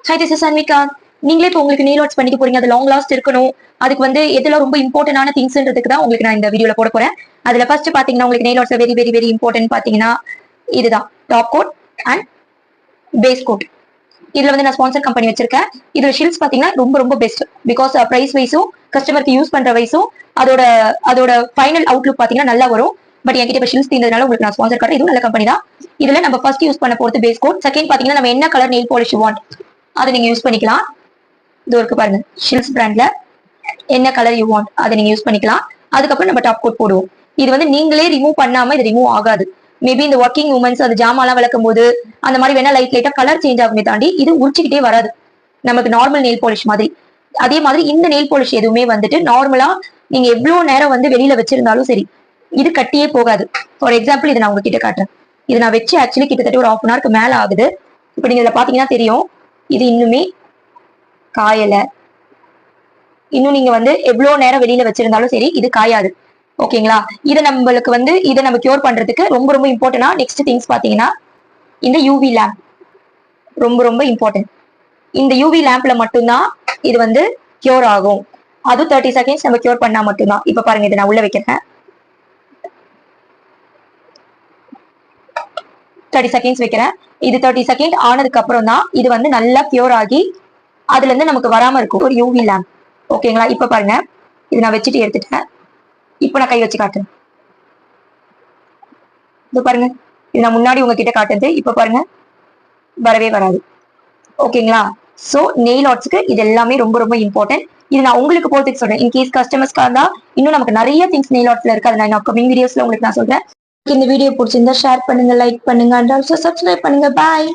Hi this is Anvika. நீங்களே இப்போ உங்களுக்கு நெயில் ஆர்ட்ஸ் பண்ணிக்க போறீங்க, அது லாங் லாஸ்ட் இருக்கணும், அதுக்கு வந்து எதெல்லாம் ரொம்ப இம்பார்ட்டன்டான திங்ஸ்ன்றதுக்கு தான் உங்களுக்கு நான் இந்த வீடியோல போட போறேன். அதுல ஃபர்ஸ்ட் பாத்தீங்கன்னா உங்களுக்கு nail arts very very very important பாத்தீங்கன்னா இதுதான் top coat and base coat. இதுல வந்து நான் ஸ்பான்சர் கம்பெனி வச்சிருக்கேன். இதுல ஷில்ஸ் பாத்தீங்கன்னா ரொம்ப ரொம்ப பெஸ்ட். பிகாஸ் பிரைஸ் வைஸும் கஸ்டமருக்கு யூஸ் பண்ற வைஸும் அதோட அதோட ஃபைனல் அவுட்லுக் பாத்தீங்கன்னா நல்லா வரும். பட் என்கிட்ட இப்போ ஷில்ஸ் தீர்ந்ததுனால உங்களுக்கு நான் ஸ்பான்சர் காட்டுறேன். இதுவும் நல்ல கம்பெனி தான். இதுல நம்ம ஃபர்ஸ்ட் யூஸ் பண்ண போறது பேஸ் கோட். செகண்ட் பாத்தீங்கன்னா நம்ம என்ன கலர் நெயில் பாலிஷ் வாண்ட் அதை நீங்க யூஸ் பண்ணிக்கலாம். இது இருக்கு பாருங்க, ஷில்ஸ் பிராண்ட்ல என்ன கலர் யூ வாண்ட் அதை நீங்க யூஸ் பண்ணிக்கலாம். அதுக்கப்புறம் நம்ம டாப் கோட் போடுவோம். இது வந்து நீங்களே ரிமூவ் பண்ணாம இது ரிமூவ் ஆகாது. மேபி இந்த ஒர்க்கிங் உமன்ஸ் அந்த ஜாமாலாம் விளக்கும் போது அந்த மாதிரி வேணா லைட்டா கலர் சேஞ்ச் ஆகுமே தாண்டி இது உரிச்சுக்கிட்டே வராது நமக்கு நார்மல் நெயில் பாலிஷ் மாதிரி. அதே மாதிரி இந்த நெயில் பாலிஷ் எதுவுமே வந்துட்டு நார்மலா நீங்க எவ்வளவு நேரம் வந்து வெளியில வச்சிருந்தாலும் சரி இது கட்டியே போகாது. ஃபார் எக்ஸாம்பிள் இதை நான் உங்ககிட்ட காட்டுறேன். இது நான் வச்சு ஆக்சுவலி கிட்டத்தட்ட ஒரு 1/2 hour மேல ஆகுது. இப்ப நீங்க இதுல பாத்தீங்கன்னா தெரியும் இது இன்னுமே காயல. இன்னும் நீங்க வந்து எவ்வளவு நேரம் வெளியில வச்சிருந்தாலும் சரி இது காயாது. ஓகேங்களா? இதை நம்மளுக்கு வந்து இதை நம்ம கியூர் பண்றதுக்கு ரொம்ப ரொம்ப இம்பார்ட்டன்டா நெக்ஸ்ட் திங்ஸ் பாத்தீங்கன்னா இந்த யூவி லேம்ப் ரொம்ப ரொம்ப இம்பார்ட்டன்ட். இந்த யூவி லேம்ப்ல மட்டும்தான் இது வந்து கியூர் ஆகும். அது 30 seconds நம்ம கியூர் பண்ணா மட்டும்தான். இப்ப பாருங்க இதை நான் உள்ள வைக்கிறேன். 30 seconds வைக்கிறேன். இது 30 seconds ஆனதுக்கு அப்புறம் தான் இது வந்து நல்லா கியூர் ஆகி அதுல இருந்து நமக்கு வராம இருக்கும் ஒரு யூவி லேம்ப். ஓகேங்களா? இப்ப பாருங்க இது நான் வச்சுட்டு எடுத்துட்டேன். இப்ப நான் கை வச்சு காட்டுறேன். இது பாருங்க, இது நான் முன்னாடி உங்ககிட்ட காட்டுறது. இப்ப பாருங்க வரவே வராது. ஓகேங்களா? சோ நெயில் ஆர்ட்ஸ்க்கு இது எல்லாமே ரொம்ப ரொம்ப இம்பார்ட்டன்ட். இது நான் உங்களுக்கு போறதுக்கு சொல்றேன். இன்கேஸ் கஸ்டமர்ஸ்க்கா இருந்தா இன்னும் நமக்கு நிறைய திங்ஸ் நெயில் ஆர்ட்ஸ்ல இருக்கு. அதை நான் அப்கமிங் வீடியோஸ்ல உங்களுக்கு நான் சொல்றேன். இந்த வீடியோ பிடிச்சிருந்தா ஷேர் பண்ணுங்க, லைக் பண்ணுங்க அண்ட் ஆல்சோ சப்ஸ்கிரைப் பண்ணுங்க. பாய்.